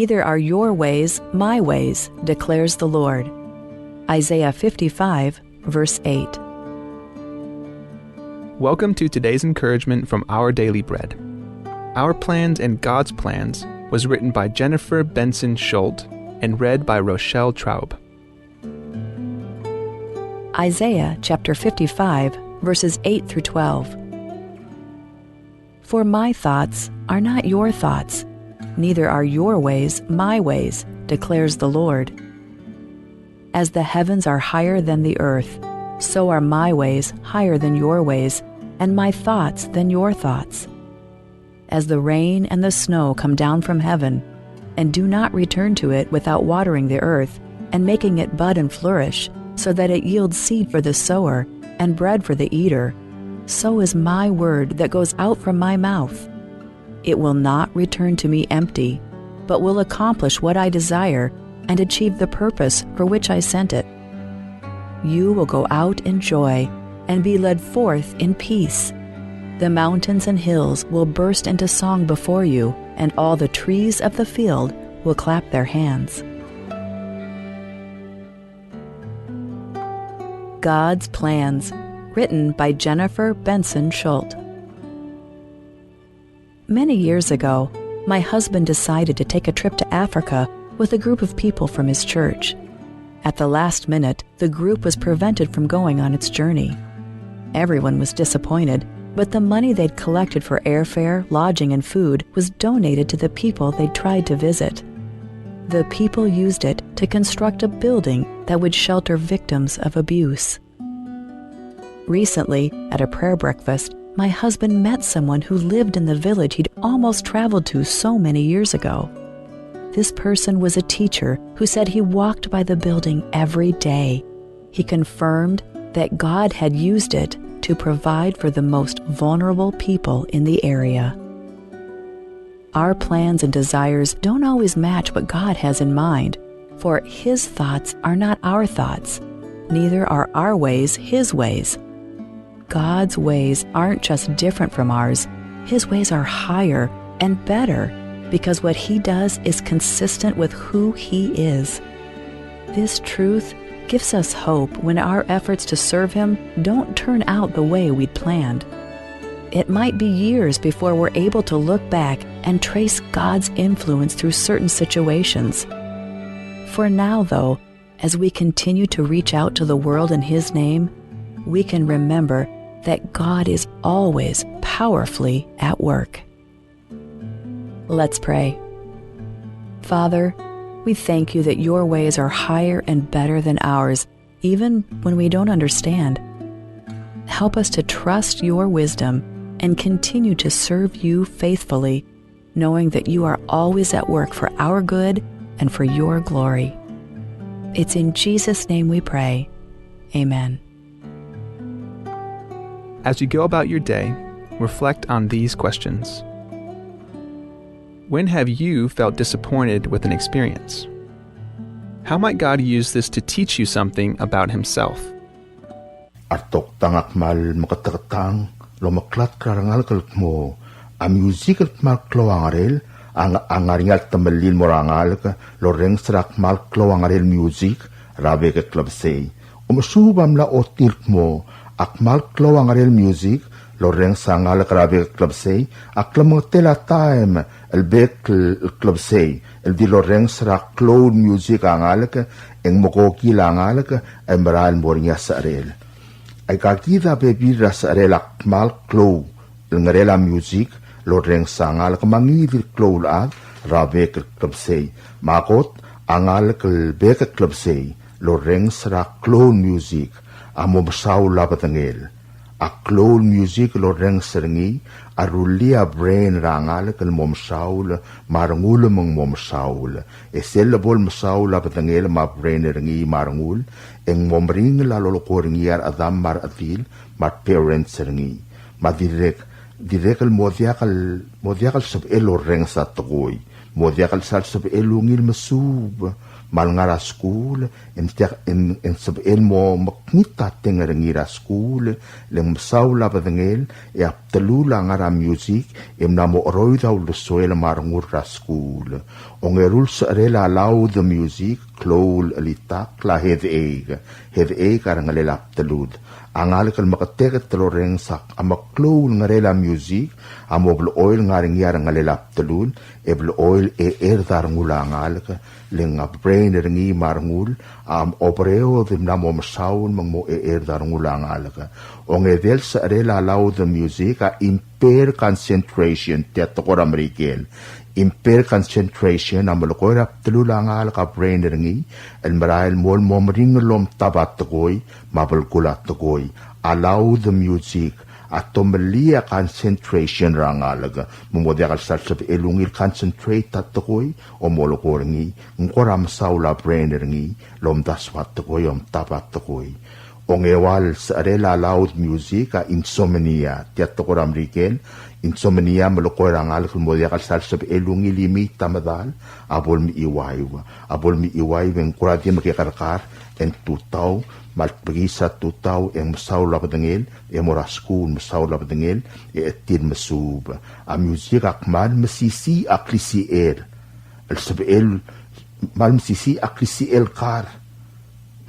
Neither are your ways my ways, declares the Lord. Isaiah 55, verse 8. Welcome to today's encouragement from Our Daily Bread. Our Plans and God's Plans was written by Jennifer Benson Schuldt and read by Rochelle Traub. Isaiah chapter 55, verses 8 through 12. For my thoughts are not your thoughts, neither are your ways my ways, declares the Lord. As the heavens are higher than the earth, so are my ways higher than your ways, and my thoughts than your thoughts. As the rain and the snow come down from heaven, and do not return to it without watering the earth, and making it bud and flourish, so that it yields seed for the sower, and bread for the eater, so is my word that goes out from my mouth. It will not return to me empty, but will accomplish what I desire, and achieve the purpose for which I sent it. You will go out in joy, and be led forth in peace. The mountains and hills will burst into song before you, and all the trees of the field will clap their hands. God's Plans, written by Jennifer Benson Schuldt. Many years ago, my husband decided to take a trip to Africa with a group of people from his church. At the last minute, the group was prevented from going on its journey. Everyone was disappointed, but the money they'd collected for airfare, lodging, and food was donated to the people they'd tried to visit. The people used it to construct a building that would shelter victims of abuse. Recently, at a prayer breakfast, my husband met someone who lived in the village he'd almost traveled to so many years ago. This person was a teacher who said he walked by the building every day. He confirmed that God had used it to provide for the most vulnerable people in the area. Our plans and desires don't always match what God has in mind, for His thoughts are not our thoughts, neither are our ways His ways. God's ways aren't just different from ours, His ways are higher and better, because what He does is consistent with who He is. This truth gives us hope when our efforts to serve Him don't turn out the way we'd planned. It might be years before we're able to look back and trace God's influence through certain situations. For now, though, as we continue to reach out to the world in His name, we can remember that God is always powerfully at work. Let's pray. Father, we thank You that Your ways are higher and better than ours, even when we don't understand. Help us to trust Your wisdom and continue to serve You faithfully, knowing that You are always at work for our good and for Your glory. It's in Jesus' name we pray. Amen. As you go about your day, reflect on these questions. When have you felt disappointed with an experience? How might God use this to teach you something about Himself? Artok tangak mal makatakatang lo maklat karangal kalk mo a musical mal kloangarel ang angaringal tamalil morangal ka lo reng srak mal kloangarel music rabe ka club say umusubam la otilk mo ak mal kloangarel music lo reng sangal ka rabe ka club say ak lamotela time el bek club say el di lo reng srak cloud music angal ka eng mokoki langal ka emral mornya sarel ay kakita bebira sa relak mal clow ngarela music lo reng sangal ka mangidir clow ag rabe ka club say makot angal ka bek club say lo reng srak clow music amo saw labatangel a clow music lo reng serengi arulia brain rangal ka mom saul marangul mong mom saul eselabol masaw labatangel ma brain rengi marangul eng momring la lolokoringiar adam mar atil mar parents rengi ma direk al modiakal sab elo reng sa toy modiakal sal sab elungil masub mal ngara school en sabel mo maknita tengar ngira school leng saula badengel e aptelula ngara music em namo roida ul soela marngura school ongerul sarela lau the music klol alitak la head egg arangalela aptelud angal kal makateget teloreng sak amaklol ngarela music amobl oil ngaring yarang ngalela aptelud ebl oil dar ngulangal lenga brain ringi marngul opereo dim namo masaun mo dar ngulangal ongedel sarela lau the music impair concentration teatokor amerikel impair concentration amalokoy aptelulangal ka brain ringi el marail mol momring lom tabat toy mabulkulat toy allow the music atomelia concentration rangalaga mumodiakal salsab elungil concentrate tatoy o molokoringi ngoram saula brain ringi lom daswat toy tabat toy ongewal sa arela loud music insomnia teatokor amerikel insomnia malokoy rangal kung modiakal salsab elungi limit tamadal abol mi iway wen kuradi makikarkar en tutaw malpagi sa tutaw en masaula padengel e moraskun masaula padengel e etin masub a music akman masisi aklisiel el sabel mal masisi aklisiel kar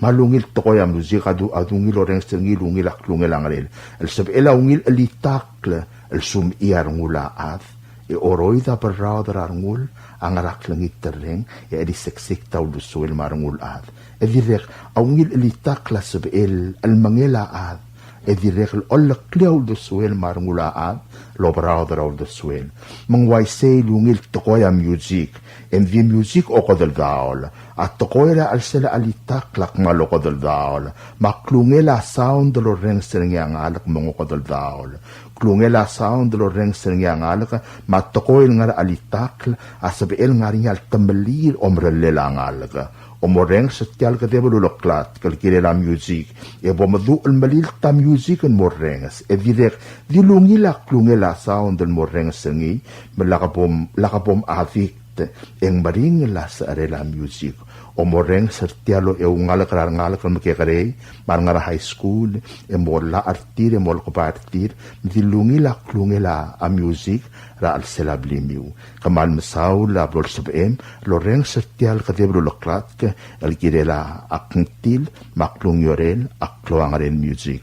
malungil tokoy am music adungil oreng stengil ungil aklungil angrel el sabel ungil elitakle el sum iar ngulaat e oroida berradar ngul angarak langit tereng e edi seksik taw dusuel marngul ad e direk aungil elitak la sabel al mangela ad e direk ol kliaw dusuel marngula ad lo berradar dusuel mangway say lungil tokoy am music en vi music o kodel daol at tokoy la al sela alitak lak malo kodel daol maklungela sound lo reng sereng yang alak mongo kodel daol klungela sound lo reng sereng yang alak matokoy ngar alitak asabel ngarinyal tembelir omrelela ngalak omoreng setial ka debolo loklat kalkire la music e bomadu al malil ta music en morengs e direk dilungila klungela sound el morengs sengi lakabom avik eng maring la sa arela music o moreng sertialo e ungala ngala kan makekare marngara high school e mola artir e mol ko partir dilungi la klungela a music ra al selablimiu kamal masaw la blor sabem loreng sertial kadebro loklat el girela akntil maklung yorel akloangaren music.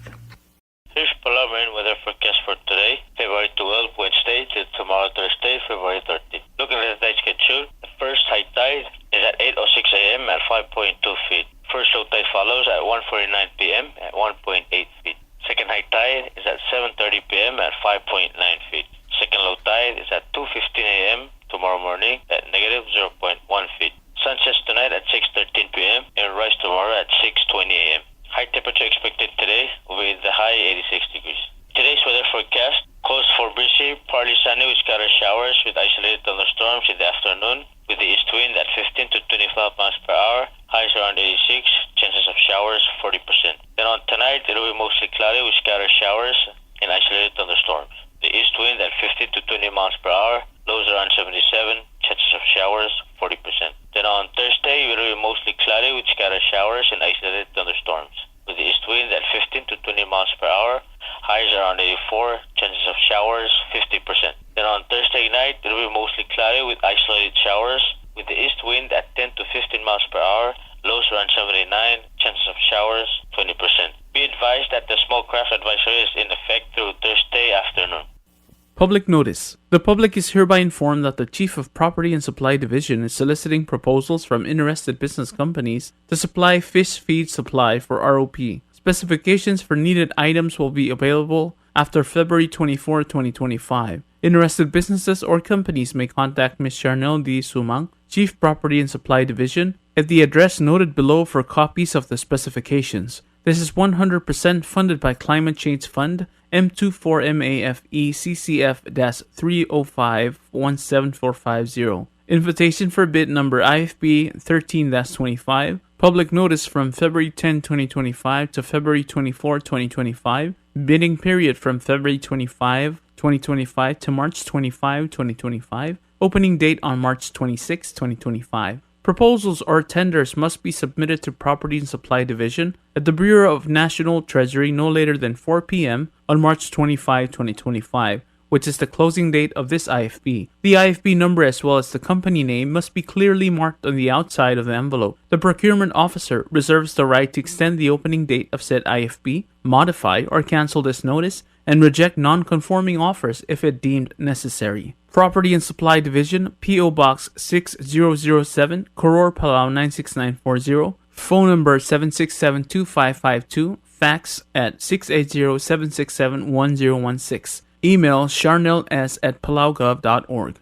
Here's Palauan weather forecast for today, February 12, Wednesday, to tomorrow, Thursday, February 13. Looking at the tide schedule, the first high tide is at 8:06 a.m. at 5.2 feet. First low tide follows at 1:49 p.m. at 1.8 feet. Second high tide is at 7:30 p.m. at 5.9 feet. Second low tide is at 2:15 a.m. tomorrow morning at negative 0.1 feet. Sun sets tonight at 6:13 p.m. and rise tomorrow at 6:20 a.m. High temperature expected today with the high 86 degrees. Today's weather forecast calls for breezy, partly sunny with scattered showers with isolated thunderstorms in the afternoon, with the east wind at 15 to 25 miles per hour, highs around 86, chances of showers 40%. Then on tonight, it will be mostly cloudy with scattered showers and isolated thunderstorms. The east wind at 15 to 20 miles per hour, lows around 77, chances of showers 40%. Then on Thursday, it will be mostly cloudy with scattered showers and isolated thunderstorms. With the east wind at 15 to 20 miles per hour, highs around 84, chances of showers 50%. Then on Thursday night, it will be mostly cloudy with isolated showers, with the east wind at 10 to 15 miles per hour, lows around 79, chances of showers 20%. Be advised that the small craft advisory is in effect through Thursday afternoon. Public notice. The public is hereby informed that the Chief of Property and Supply Division is soliciting proposals from interested business companies to supply fish feed supply for ROP. Specifications for needed items will be available after February 24, 2025. Interested businesses or companies may contact Ms. Charnel D. Sumang, Chief Property and Supply Division, at the address noted below for copies of the specifications. This is 100% funded by Climate Change Fund, M24MAFE CCF-305-17450. Invitation for bid number IFB 13-25. Public notice from February 10, 2025 to February 24, 2025. Bidding period from February 25, 2025 to March 25, 2025. Opening date on March 26, 2025. Proposals or tenders must be submitted to Property and Supply Division at the Bureau of National Treasury no later than 4 p.m. on March 25, 2025, which is the closing date of this IFB. The IFB number as well as the company name must be clearly marked on the outside of the envelope. The procurement officer reserves the right to extend the opening date of said IFB, modify or cancel this notice, and reject non-conforming offers if it deemed necessary. Property and Supply Division, P.O. Box 6007, Koror, Palauan 96940, phone number 7672552, fax at 680-767-1016. Email charnels@palaugov.org.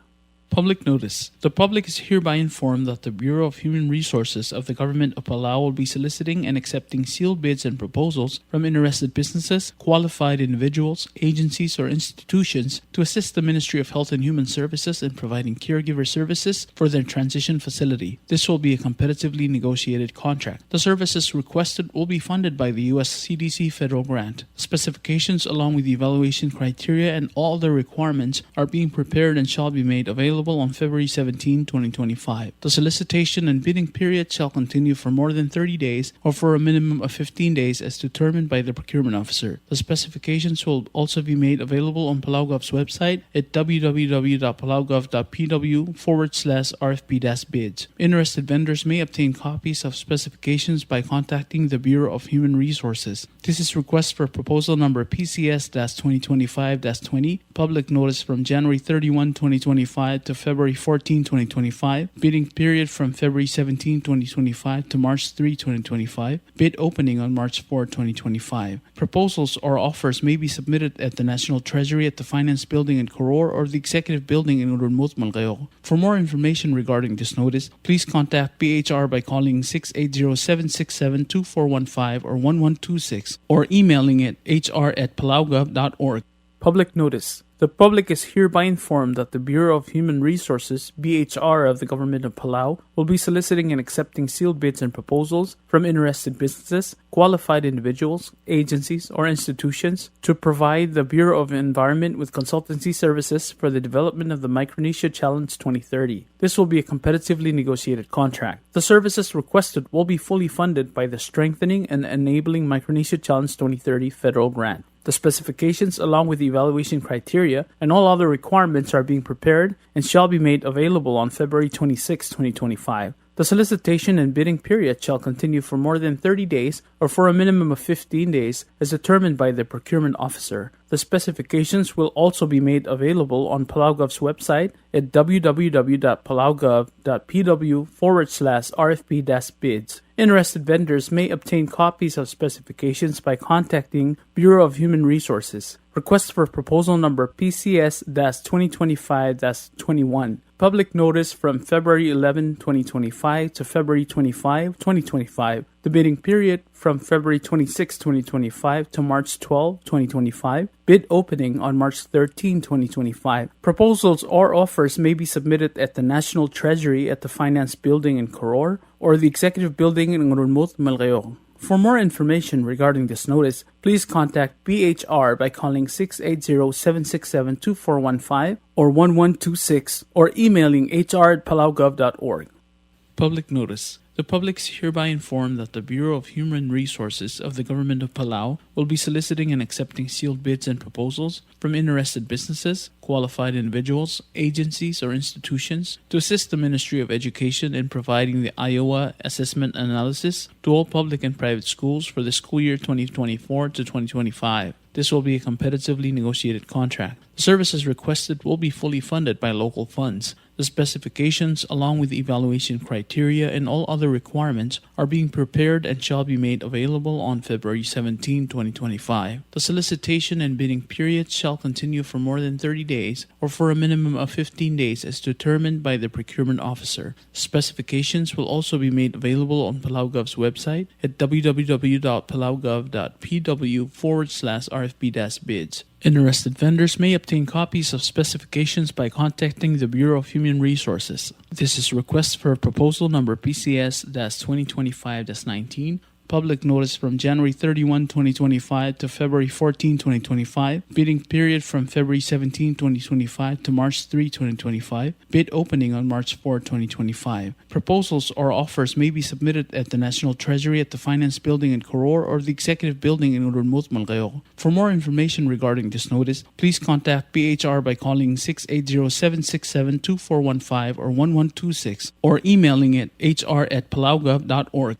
Public notice. The public is hereby informed that the Bureau of Human Resources of the Government of Palau will be soliciting and accepting sealed bids and proposals from interested businesses, qualified individuals, agencies, or institutions to assist the Ministry of Health and Human Services in providing caregiver services for their transition facility. This will be a competitively negotiated contract. The services requested will be funded by the U.S. CDC federal grant. Specifications along with the evaluation criteria and all other requirements are being prepared and shall be made available on February 17, 2025. The solicitation and bidding period shall continue for more than 30 days or for a minimum of 15 days as determined by the procurement officer. The specifications will also be made available on PalauGov's website at www.palaugov.pw/RFP-bids. Interested vendors may obtain copies of specifications by contacting the Bureau of Human Resources. This is request for proposal number PCS-2025-20, public notice from January 31, 2025 to February 14, 2025, bidding period from February 17, 2025 to March 3, 2025, bid opening on March 4, 2025. Proposals or offers may be submitted at the National Treasury at the Finance Building in Koror or the Executive Building in Urunmut, Malgayo. For more information regarding this notice, please contact PHR by calling 680-767-2415 or 1126 or emailing it hr@palaugov.org. Public notice. The public is hereby informed that the Bureau of Human Resources, BHR of the Government of Palau, will be soliciting and accepting sealed bids and proposals from interested businesses, qualified individuals, agencies, or institutions to provide the Bureau of Environment with consultancy services for the development of the Micronesia Challenge 2030. This will be a competitively negotiated contract. The services requested will be fully funded by the Strengthening and Enabling Micronesia Challenge 2030 federal grant. The specifications along with the evaluation criteria and all other requirements are being prepared and shall be made available on February 26, 2025. The solicitation and bidding period shall continue for more than 30 days or for a minimum of 15 days as determined by the procurement officer. The specifications will also be made available on PalauGov's website at www.palaugov.pw/RFP-bids. Interested vendors may obtain copies of specifications by contacting Bureau of Human Resources. Request for proposal number PCS-2025-21. Public notice from February 11, 2025 to February 25, 2025. The bidding period from February 26, 2025 to March 12, 2025. Bid opening on March 13, 2025. Proposals or offers may be submitted at the National Treasury at the Finance Building in Koror or the Executive Building in Urunmut, Malgayo. For more information regarding this notice, please contact BHR by calling 680-767-2415 or 1126 or emailing hr@palaugov.org. Public notice. The public is hereby informed that the Bureau of Human Resources of the Government of Palau will be soliciting and accepting sealed bids and proposals from interested businesses, qualified individuals, agencies, or institutions to assist the Ministry of Education in providing the Iowa Assessment Analysis to all public and private schools for the school year 2024 to 2025. This will be a competitively negotiated contract. The services requested will be fully funded by local funds. The specifications, along with the evaluation criteria and all other requirements, are being prepared and shall be made available on February 17, 2025. The solicitation and bidding period shall continue for more than 30 days or for a minimum of 15 days as determined by the procurement officer. Specifications will also be made available on PalauGov's website at www.palaugov.pw/RFP-bids. Interested vendors may obtain copies of specifications by contacting the Bureau of Human Resources. This is request for proposal number PCS-2025-19, Public notice from January 31, 2025 to February 14, 2025. Bidding period from February 17, 2025 to March 3, 2025. Bid opening on March 4, 2025. Proposals or offers may be submitted at the National Treasury at the Finance Building in Koror or the Executive Building in Urunmut, Malgayo. For more information regarding this notice, please contact PHR by calling 680-767-2415 or 1126 or emailing it hr@palaugov.org.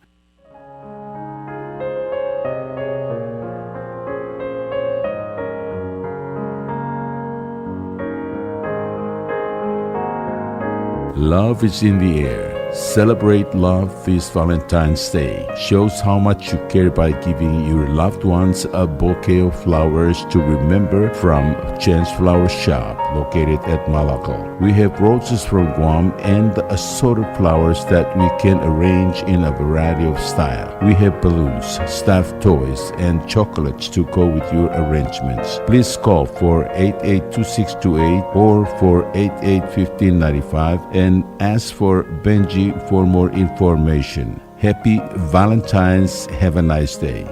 Love is in the air. Celebrate love this Valentine's Day. Shows how much you care by giving your loved ones a bouquet of flowers to remember from Chance Flower Shop located at Malacca. We have roses from Guam and assorted flowers that we can arrange in a variety of style. We have balloons, stuffed toys, and chocolates to go with your arrangements. Please call for 882628 or for 881595 and ask for Benji for more information. Happy Valentine's. Have a nice day.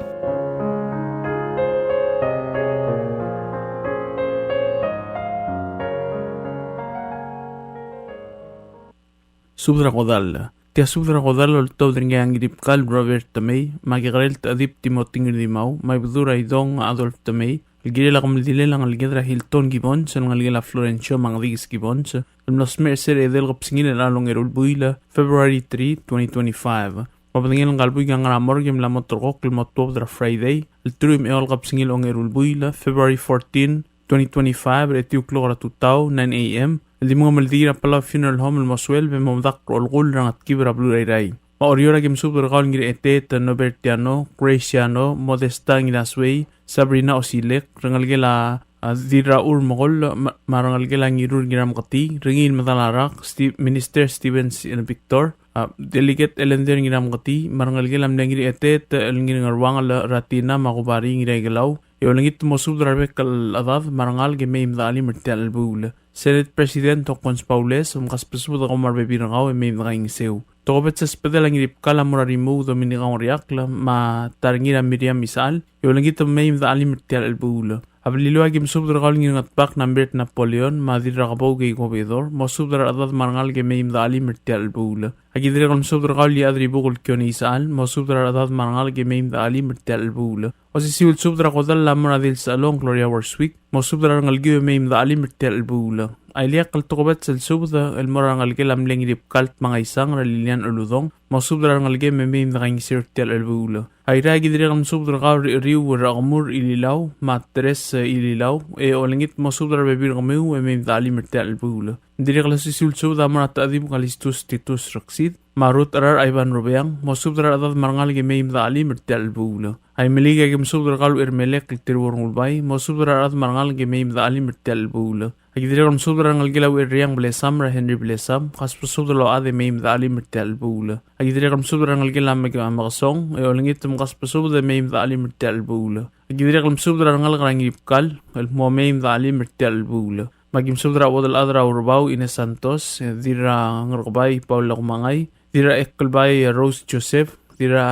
Subra Godal. Tia subra Godal ol todringa angrip kal Robert Tamay, magigrel adip timoting rimau, may budura idong Adolf Tamay, الجيل رغم الدليل عن الجذر هيلتون جيبونس عن الجيل فلورنشيو مغديس جيبونس المسمع سير إذا الغبسين الألون البويلة February 3, 2025 وبدين القلبي عن رامورجم لما ترقق المطلوب در Friday التروم إيه الغبسين الأون البويلة February 14, 2025 رتيو كلورة توتاو 9 a.m. اللي مهم الديرة بلا funeral home المسؤول بمذكر الغول رغت كبيرة بلوراي راي ما أريورا جمسوب درغال نجري إتيت نوبرتيانو كريسيانو مودستا نجلاسوي Sabrina Osilek, Rangalgela Zira Urmogol, Marangalgela Nirur Giramgati, Ringil Madalarak, Minister Stevens in Victor, Delegate Elender Giramgati, Marangalgelam Nangri Etet, Elgingarwang Ratina, Magubari Regalau, Yolangit Mosud Rabekal Adad, Marangal Game Dali Mertel Bull, Senate President Tokons Paules, Gaspesud Omar Bebirao, and Mame Ring Seu. Tobet sa spedalang iripkala mura remove dominigang riakla ma tarangira Miriam Misal yolangita maim da alimirtial albula ablilo agim subdra galing ng atbak ng Bert Napoleon ma dirakabaw gay gobedor mo subdra adad marangal ge maim da alimirtial albula agidira kong subdra gali adri bukul kyo ni Isal mo subdra adad marangal ge maim da alimirtial albula o si siul subdra kodal lamura dil sa along Gloria Warswick mo subdra rangal ge maim da alimirtial albula Ailia kaltokobet sa subda el morangal ge lamling ripkalt mga isang ralilian uludong mo subdra rangal ge maim da kang sirtial albula Aira gidiri kam subdra ka riu ragamur ililaw matres ililaw olengit mo subdra bebir kamiu mem dali mertel bula diri kala sisul subda mara tadim kalistus titus raksid marut arar Ivan Rubiang mo subdra adad marangal ge mem dali mertel bula ay meliga gem subdra kalu irmelek tirworngul bay mo subdra adad marangal ge mem dali mertel bula agidiri kam subdra ngal gilaw irriang blesam ra Henry blesam khas subdra lo ade mem dali mertel bula agidiri kam subdra ngal gilam magasong olengit مقص بسوبة ميم ذالي مرتال البولة أجدري قلم سوبة رنغل غرانجي بقال المو ميم ذالي مرتال البولة ما جيم سوبة رأوض الأدرا ورباو إنا سانتوس ديرا نغرقباي باول لغمانغاي ديرا إقلباي روز جوسيف ديرا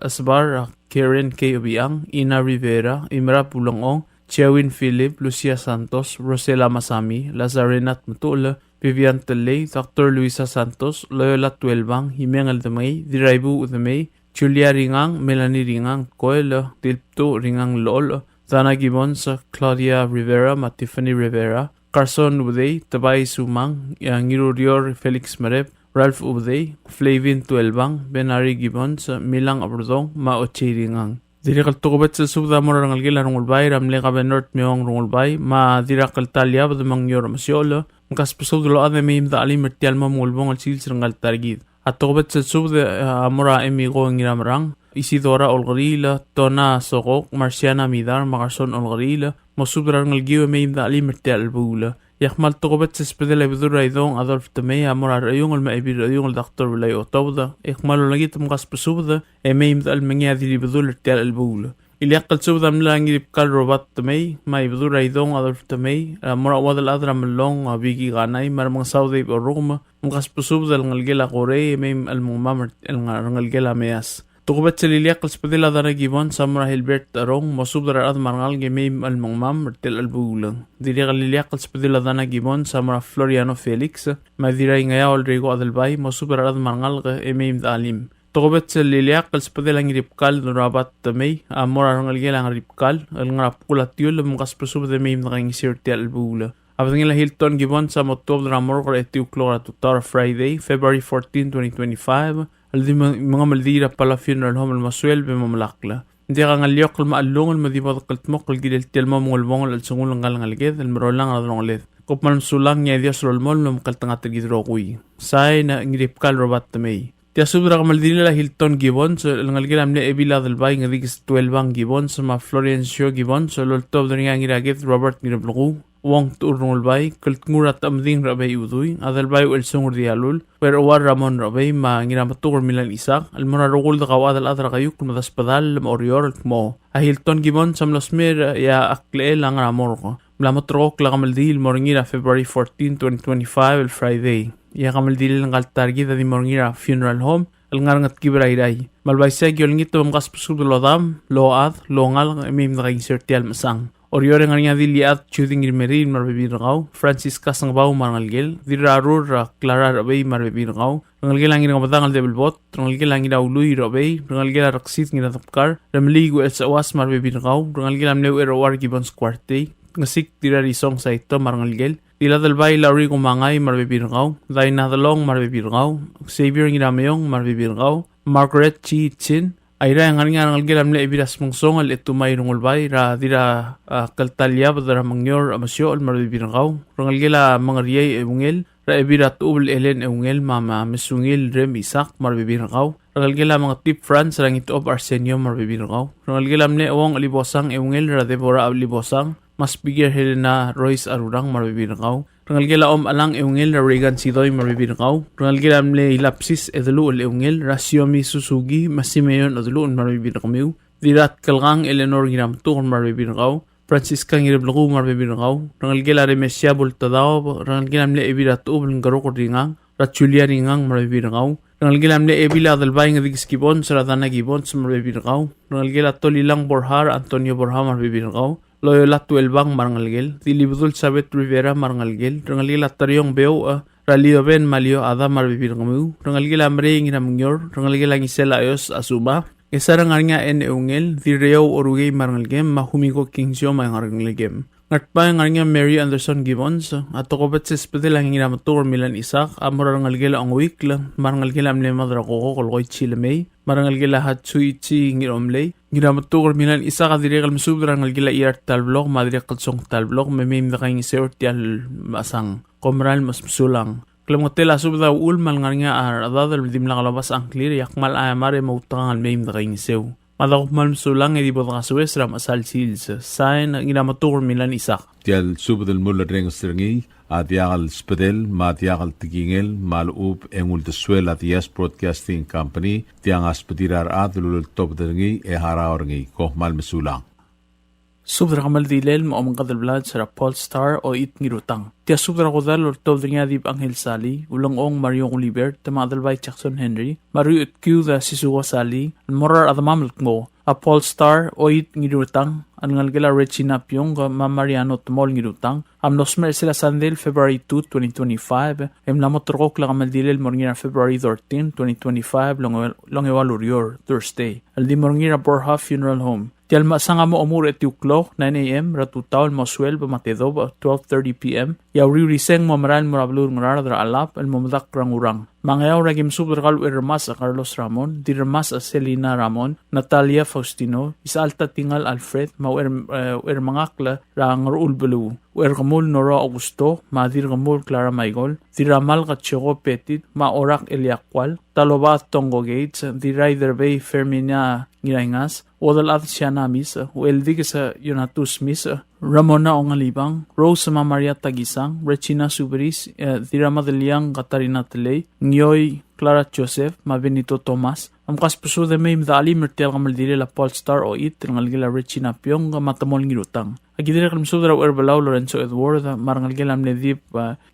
أسبار كيرين كي أبيان إنا ريفيرا إمرا بولونغ تشاوين فيليب لوسيا سانتوس روسيلا مسامي لازارينات متولة Vivian Telay, Dr. Luisa Santos, Loyola Tuelbang, Himeng Aldamay, Diraibu Udamay, Julia Ringang, Melanie Ringang, Coelho, Dilpto Ringang Lolo, Dana Gibbons, Claudia Rivera, Tiffany Rivera, Carson Uday, Tabay Sumang, Ngirurior Felix Marep, Ralph Uday, Flavin Tuelbang, Benari Gibbons, Milang Abrodong, Maoche Ringang. Dirakal tukubet sa subda mo rangal gila rungulbay, ramle ka benort miyong rungulbay, ma dirakal talya bada mangyoro masyolo, mkas pasudlo ade miyim da alim mertial mamulbong al sils rangal targid. At tukubet sa subda amura emigo ang iramrang, Isidora Olgarila, Tona Sokok, Marciana Midar, Macarson Olgarila, mo subda rangal giwa miyim da alim mertial bula. Yakmal tukubet sa spedela bidura idong Adolf Tamay amura rayong al maibir rayong al Dr. Wilay Otawda yakmal lagit mkas pasubda miyim da al mangyadi bidul ertial albula. Iliyakal subda mlangi kal Robert Tamay may bidura idong Adolf Tamay amura wadal adra malong bigi ganay maramang Saudi o Roma mkas pasubda al ngalgela Korea miyim al mumamert al ngalgela meyas. Tukubet sa liliak kalspadila dana gibon samra Hilbert Arong masubdara at marangal gemim almangmam rtel albulang. Diri kaliliak kalspadila dana gibon samra Floriano Felix madiray ngaya Rodrigo Adalbay masubdara at marangal gemim dalim. Tukubet sa liliak kalspadila ng ripkal nurabat tamay amor arangal gelang ripkal al ngarap kulatyul mukas pasubda gemim nakang sirti albula. Apat ngila Hilton gibon sa motob ramor ko etiw klora tutar Friday, February 14, 2025. Aldi mga maldira pala funeral home almaswel be mamalakla. Hindi ka ngalyok almaalong almadibad kaltmok algidel telmo mongolbong alsungul ngalangalged almarolang alrongled. Kopman sulang niya Dios rolmol makaltangat algidrokuy. Say na ngiripkal robat tamay. Tiya subra ka maldira Hilton gibon so langalgid amne ebila dalbay ngadigis 12 ang gibon sa ma Florencio gibon so loltob dani nga ngiragit Robert ngirabluku. Wong turnul bay kultngurat amding rabay uduy adalbay el sungur dialul pero war ramon rabay ma ngiramatur milan isak almonarugul da kawad al adra kayuk madas padal orior mo Hilton gibon samlosmer ya akle lang ramor ko mlamotrok la kamaldil morngira February 14 2025 el Friday ya kamaldil lang altargi da di morngira funeral home al ngarangat kibrayday malbay seg yol ngito mkas pusub lodam load longal mim naging sertial masang Oriore nga nga diliat chuding irmerin marbibirgaw, Francisca Sangbaw marangalgel, dirarur Clara rabay marbibirgaw, rangalgel ang nga matangal debelbot, rangalgel ang nga uluy rabay, rangalgel raksit nga tapkar, ramligo et sa awas marbibirgaw, rangalgel am lew erawar gibons kwarte, ngasik dirarisong sa ito marangalgel, Dila dalbay lauri kumangay marbibirgaw, dahil nadalong marbibirgaw, Xavier Ngiramayong marbibirgaw, Margaret Chi Chin, Ayra ang nga ngalgilam na ibiras mong songal ito may rungulbay ra dira kaltalya badara mangyor amasyo al marbibirgaw rangalgila mga riyay eungel ra ibira tuul elen eungel mama mesungil rem isak marbibirgaw rangalgila mga tip France rangit of Arsenio marbibirgaw rangalgilam ne awang alibosang eungel ra Deborah alibosang mas bigger Helena Royce arurang marbibirgaw Rangalgila alang eungel na Regan Sidoy marbibirgaw. Rangalgila amle ilapsis edulu al eungel Rasiomi Susugi Masimeyon edulu on marbibirgamiw. Dirat kalgang Eleanor ginamtu on marbibirgaw. Francisca ngirablaku marbibirgaw. Rangalgila remesya bultadaw. Rangalgila amle ebiratu ubal ngaroko ringang. Ratjulia ringang marbibirgaw. Rangalgila amle ebila dalbay ng digskibon saradana gibon sa marbibirgaw. Rangalgila tolilang Borjar Antonio Borja marbibirgaw. Loyola 12 bang marangalgel, Dilibudul Sabet Rivera marangalgel, rangalgel ataryong beo Ralio Ben Malio Ada marbibirgamu, rangalgel amre nginamngyor, rangalgel ang isela ayos asuma, isarang nga en eungel, direo orugay marangalgem, mahumiko kingsyo may marangalgem. Ngatpa nga Mary Anderson Gibbons, at tokobat sa spedel ang nginamatur Milan Isak, amorangalgel ang wikla, marangalgel amle madrako kolkoy chilamay, marangalgel hatsuichi ngiromlay, Ginamatukor Milan isa ka direk almasubra ngalgila iart talblok, madirek kalsong talblok, may da kayong isewrt yal masang, komral mas masulang. Klamotel asubda ulmal nga adadal dimla kalabas ang clear, yakmal ayamare mautang al da kayong isew. Madakupmal masulang, edi bota kasuwes ram asal sils, sain ginamatukor Milan isa. Tial subdal mula reng stringi, at yakal spedel, mat yakal tigingel, malup engul de suel at Yes Broadcasting Company, tiang aspedirar at lulul top deringi e haraorngi, koh mal mesulang. Subdra kamal dilel mo amang kadalblad sa Paul Star o it ngirutang. Tia subdra ko dal lortov dringa dib Angel Sali, ulang ong Mario Oliver, tamadalbay Jackson Henry, Mario at Q da Sisuwa Sali, morar at mamlak mo, a Paul Star o it ngirutang, ang ngalgala Regina Pyong, Mariano Tumol ngirutang, am nosmer sila Sandel February 2, 2025, namotrok lang kamal dilel morngira February 13, 2025, longewal urior, Thursday. Aldi morngira Borja Funeral Home. Tial masanga mo umur at yuklok, 9 a.m. Ratutaw moswel bamatedo 12:30 p.m. Yauri riseng mamaral murablur ngarar dra alap al mamadak rangurang. Mangayaw ragim subrakal irmas a Carlos Ramon, dirmas a Selena Ramon, Natalia Faustino, isa alta tingal Alfred, mau mangakla rang ulbelu. Kamul Nora Augusto, Madir Kamul Clara Maigol, Diramal Katsyoko Petit, Maorak Eliakwal, Talobat Tongo Gates, Diraider Bay Fermina Ngiraingas, Wadal at Sianamis, Ueldig sa Yonatus Miss, Ramona Ongalibang, Rose Maria Tagisang, Regina Suberis, Diramadeliang Katarina Telay, Nyoy Clara Joseph, Mabenito Tomas, Amkas puso de may mdali mertel kamal dili la Paul Star o it, ngalgila Regina Pyong, matamol ngirutang. Agidira kalmsubra Erbalaw Lorenzo Edward, marangal gelam nedip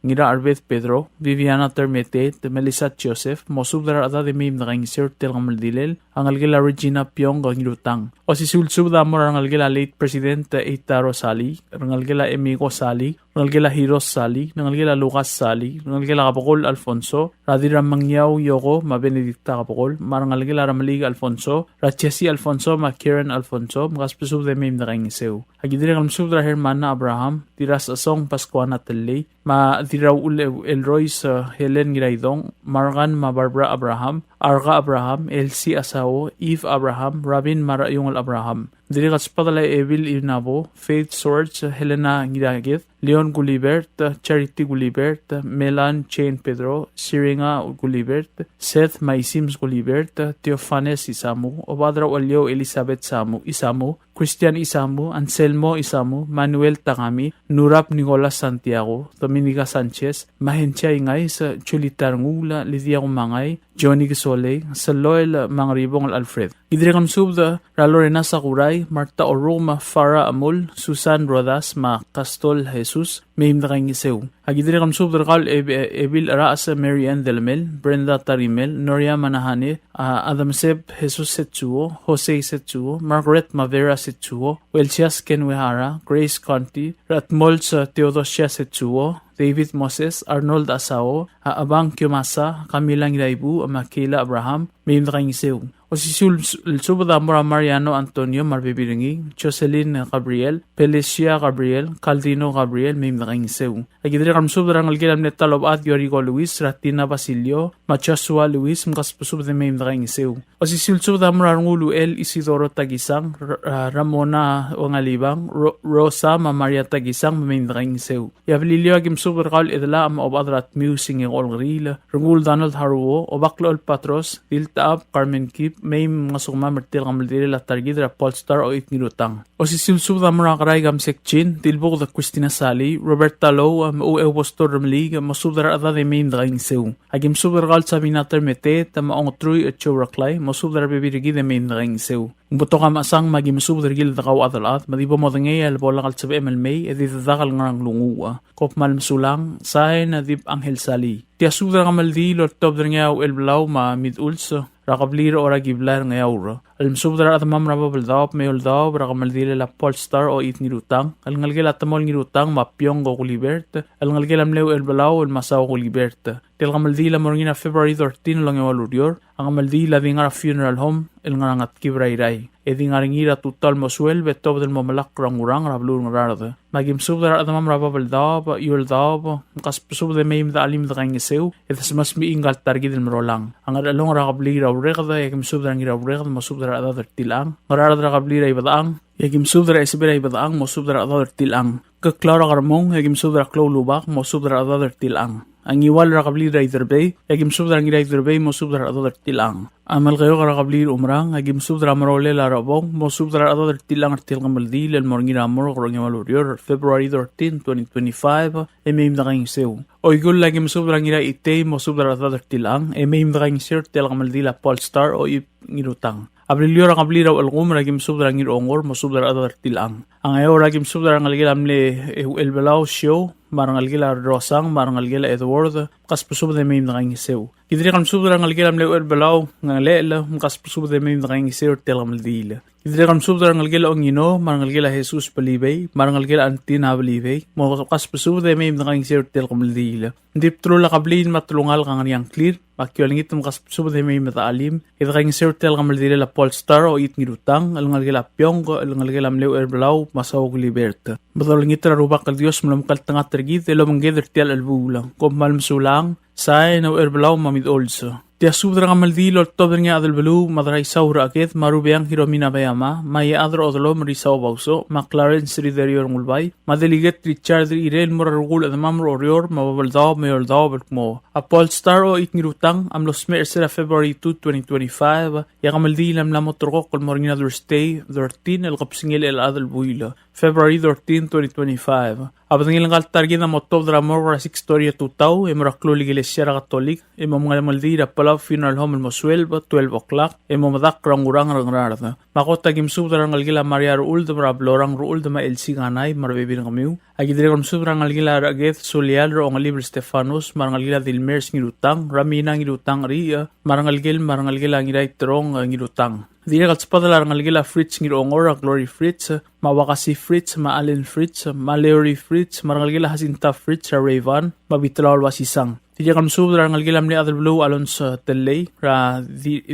ngira Arbeth Pedro, Viviana Termetet, Melissa Joseph, mosubra ada de mim naging sir tel gamaldilel, angal gela Regina Pyong gangirutang. O si sulsubda mo rangal gela late President Eitaro Sali, rangal gela Emigo Sali, rangal gela Hiros Sali, rangal gela Lucas Sali, rangal gela Kapokol Alfonso, Radira Mangyaw Yoko, ma Benedicta Kapokol, marangal gela Ramalig Alfonso, Rachesi Alfonso, ma Kieran Alfonso, magaspesub de mim naging seu. Agidira kalmsubra Hermana Abraham, tiras asong Pascuana Telle, ma diraw Elroy sa Helen Giraidong, Margan ma Barbara Abraham, Arga Abraham, Elsie Asao, Eve Abraham, Robin Marayungal Abraham. Diri kaspadala Evil Inabo, Faith Swords, Helena Giragith, Leon Gulibert, Charity Gulibert, Melan Chain Pedro, Siringa Gulibert, Seth Maisims Gulibert, Teophanes Isamu, Obadra Walyo Elizabeth Isamu, Christian Isamu, Anselmo Isamu, Manuel Tangami, Nurap Nicolas Santiago, Dominica Sanchez, Mahencha Ingay sa Chulitar Ngula, Lydia Umangay, Johnny Gisole, sa Loyal Mangribong Alfred. Idrikam subda, Ralorena Sakuray, Marta Oroma, Farah Amul, Susan Rodas, Ma Castol Jesus, Mayim na kayong isew. Agidrikam subda kal Ebil Raas Mary Ann Delmel, Brenda Tarimel, Noria Manahane, Adam Seb Jesus Setsuo, Jose Setsuo, Margaret Mavera Setsuo, Welchias Kenwehara, Grace Conti, Ratmol sa Theodosia Setsuo, David Moses, Arnold Asao, Abang Kyomasa, Camila Ngiraibu, Makila Abraham, Mayim na kayong isew. O si Subada Mora Mariano Antonio Marbibiringi, Jocelyn Gabriel, Felicia Gabriel, Caldino Gabriel, Mayim na kayong isew. Agidrikam subda rangal gilam netalob at Yorigo Luis, Ratina Basilio, Machasua Luis, makaspusub de Mayim na kayong isew. O si Subada Mora Ngulu El Isidoro Tagisang, Ramona Wangalibang, Rosa Maria Tagisang, Mayim na kayong isew. Yavlilio agim subda kal idala am obadrat musing ng Olgril, Rungul Donald Haruo, Obaklo El Patros, Diltaab, Carmen Kip, may mga sukma mertil kamaldili la targidra Polestar o itnirutang. O si Silsubda Marakaray gam sekchin, Tilbog da Christina Sali, Roberta Low, o Eustor Ramlig, masubdara ada de maim da sew. Agim subdaral sabi natar mete, tamaong truy at choraklay, masubdara bibirigi de maim da sew. Buto ka masang magim subdargil da kaw adalat, madibo mo dangay albola kal sabi MLMay, editadakal ngarang lungua. Kop malmsulang, sahay na dip Angel Sali. Tia subdara kamaldi, Lord Tobdar ngayaw elblaw ma midulso. Rakabliro ora giblar ngayaw. Alam subdara at mamrababaldawap may uldawap, rakamaldila la Polestar o itnirutang. Alangalgil at tamol nirutang, mapyong go kulibert. Alangalgil amlew elbalaw, masaw kulibert. Til kamaldila morngina February 13 lang yawalurior. Ang kamaldila di nga funeral home, il nga ngat kibrayray. Edi nga ringira tutal mosuel, betob del momalak rangurang, rablur ngararada. Magim subdara at mamrababaldawap, yuldawap, makaspusub de mayim da alim da kangisew, etas mas miingal targi del marolang. Ang adalong rakablira urekada, yakim subdara ngira urekada, masubdara adadar tilang. Ngararada rakablira ibadaang, yakim subdara isibira ibadaang, masubdara adadar tilang. Kaklara karamong, yakim subdara klaw lubak, masubdara adadar tilang. Ang iwal rakablira idarbay, yakim subdara ngira idarbay, masubdara adadar tilang. Amal kayo karakablir umrang, agim subdra marole la rabong, mo subdra adadar tilang artil kamaldi, lal morngira amor, korang yamalurior, February 13, 2025, emaim na kayong sew. Oigul lagim subdra ngira ite, mo subdra adadar tilang, emaim na kayong sew, tel kamaldi la Polestar o ngirutang. Abrilyo rakablir raw algum, ragim subdra ngir ongor, mo subdra adadar tilang. Ang ayo ragim subdra ngalgilam le elbalaw show, marang algila Rosang, marang algila Edward, kaspusub de emaim na kayong sew. Idri kam subdra ngalgilam le elbalaw, ngalela, kaspusub de emaim na kayong sew, tel kamaldila. Idri kam subdra ngalgila ongino, marang algila Jesus palibay, marang algila Antina balibay, mo kaspusub de emaim na kayong sew, tel kamaldila. Dip trula kablin matulungal kang niyang clear, makiwaling itom kaspusub de emaim mataalim, idri kayong sew, tel kamaldila la Polestar o itngirutang, alangalgila pyong, alangalgilam le elbalaw, masaw liberta. Batalang itra rubak kal Dios malamkal tangat tergit, elo manggeder tial albulang, kung malmsulang, say na erbalaw mamid also. Tia subdra kamaldilo at tobder nga adalbalu, madray saura akit, marubiyang hiromina bayama, maya adro odolo marisaw bauso, McLaren Sriderior ngulbay, madaligat Richard Irel morarugul at mamro orior, mababaldaw mayordaw balkmo. A Polestar o itnirutang, amlos mersera February 2, 2025, ya kamaldilam lamotroko kol morngina Thursday 13, el kapsingil el adalbuila, February 13, 2025. Abatang ilang kaltargi na motob dra morra 6 storya tutaw, e moraklo ligilesya katolik, e mga maldira Palau Funeral Home Moswell 12 o'clock madak rang rang makota gimsub rang algila Maria Ruul de Rablorang Ruul de ma LC ganay marbibin kamiu agidre gimsub rang algila Raget Solial ro Libre Stefanos marangalgila Dilmer ngirutang Ramina ngirutang ria marangalgila ngiray trong ngirutang Dira kalspadala rangalgila Fritz ngirongora Glory Fritz mawakasi Fritz Allen Fritz Leori Fritz marangalgila Hasinta Fritz Ravan mabitlawal wasisang Dira kamsub rangalgila ni Other Blue Alonso Telay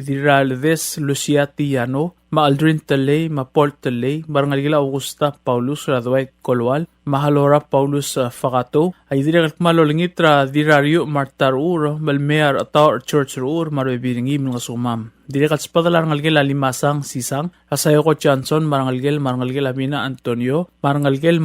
dira Ledes Lucia Tiano Aldrin Telay Paul Telay marangalgila Augusta Paulus Dwight Colwal Mahalora Paulus Fagato ay dira kalmalolingit dira Rio Martar Ur Malmear Atar Church Ur marbibiringi mga sumam Dira kalspadala rangalgila Limasang Sisang Asayoko Johnson marangalgil Amina Antonio marangalgil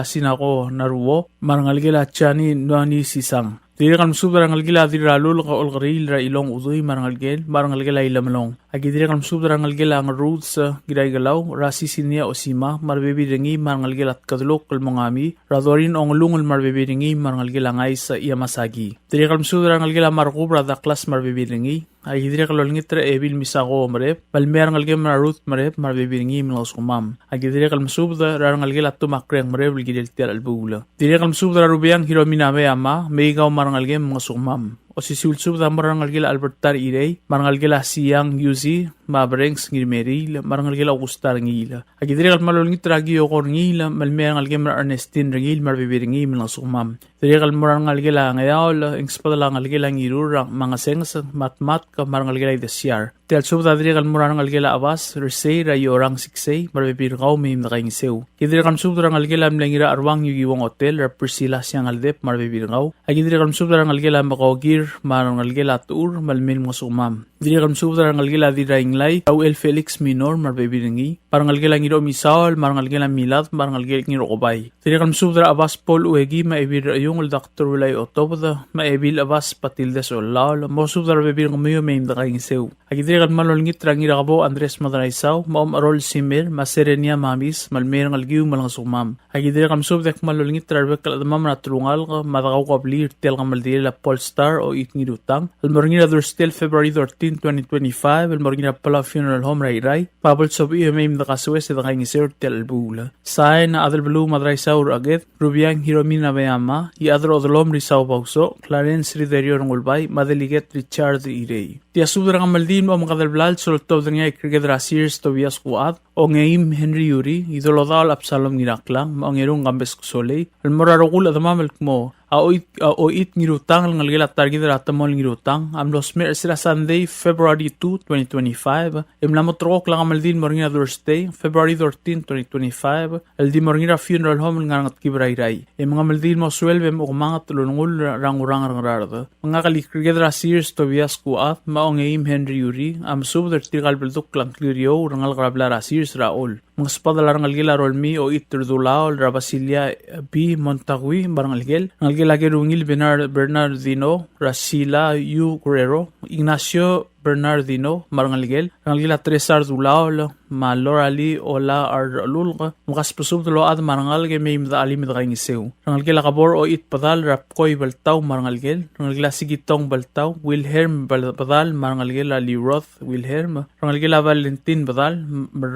Sinako Naruo marangalgil Chani Nuani Sisang Dira kamsub rangalgila dira lul ka olgril ra ilong udoy marangalgila ilamlong agi dira kamsub rangalgila ang roots gidaygalaw ra sisinia osima marbebiringi marangalgila at kadlok kalmongami radorin ong lungol marbebiringi marangalgila ngay sa iyamasagi dira kamsub rangalgila markubra da klas marbebiringi ay dira kalolngitra ebil misako marep balmer ngalgem na root marep marbebiringi milos kumam agi dira kamsub rangalgila tumakreng marep gidel tial albula dira kamsub rubiyang hiromina ama meigaw marangalgem mga sumam o si sulsub da marangalgila Albertar Irey marangalgila Siyang Yuzi Mabrengs ngirmeril marangalgila Augustar ngila agidire kalmalolngit ragi o korngila malmerangalgem Ernestine ringil marbibiringi mga sumam dire kalmarangalgila ngayawla ingspadala ngalgila ngirurang mga sengs matmat ka marangalgila idasyar Tial sub da dire kalmarangalgila Abbas Resay rayorang siksay marbibirgaw may nakaingisew idire kalsub da ngalgila mlangira arwang yugiwang hotel ra Priscilla siyang aldep marbibirgaw agidire kalsub da ngalgila makogir marangalgila tur malmin mga sumam dire kalsub da ngalgila dira inglay Raul Felix Minor marbibiringi parangalgila ngiro Misaol marangalgila Milad marangalgila ngiro Obay dire kalsub da Abbas Paul Uegi maibir yung Dr. Wilay Otobda maibil Abbas Patildes Olal mosub da rabibir kumiyo may nakaingisew agidire kalmalolngit rangira kabo Andres Madraisaw maom Arol Simir Maserenia Mamis malmerang algiw malang sumam agidire kamsub da kalmalolngit rarbek kaladamam na turungal ka matakaw kablir tel kamaldire la Polestar o itngidutang almoringira Thursday February 13, 2025 almoringira Palau Funeral Home Rairay pabol sob iyo may mdakaswes da kaingisir tel albula saay na Adel Blue Madraisaw agad Rubiang Hiromina Bayama i Adel Odolom Risaw Pauso Clarence Riderio Rangulbay Madeliget Richard Irey Tiasub da kamaldin mo makadalblal sultob da nga ikrigadra Sears Tobias Kuat o ngaim Henry Yuri idolodal Absalom Giraklang maongerong Gambes Kusoley almorarokul adamamel mo o it ngirutang ngalgila targid ratamol ngirutang amlos mer sila Sunday February 2, 2025 imlamotrok lang amaldin morngira Thursday February 13, 2025 aldi morngira funeral home ngangat kibrayray mga maldin mo swelve mo kumangat tulungul rangurang rangrarada mga kalikigid ra Sears Tobias Kuat maongeim Henry Yuri am sub der tikal belduk lang klirio rangal grabla ra Sears Raul mga spadala rangalgila rolmi o iterdulao ra Basilia B Montagui barangalgel ngalgila rungil Bernardino Rasila U Guerrero Ignacio Bernardino marangalgel rangalgila Tresar Dulao malorali ola arlul mukas pusub tulo ad marangalge may imda alim da kaingisew rangalgila kabor o it padal rapkoy baltaw marangalgel rangalgila Sigitong baltaw Wilhelm badal marangalgel Ali Roth Wilhelm rangalgila Valentin badal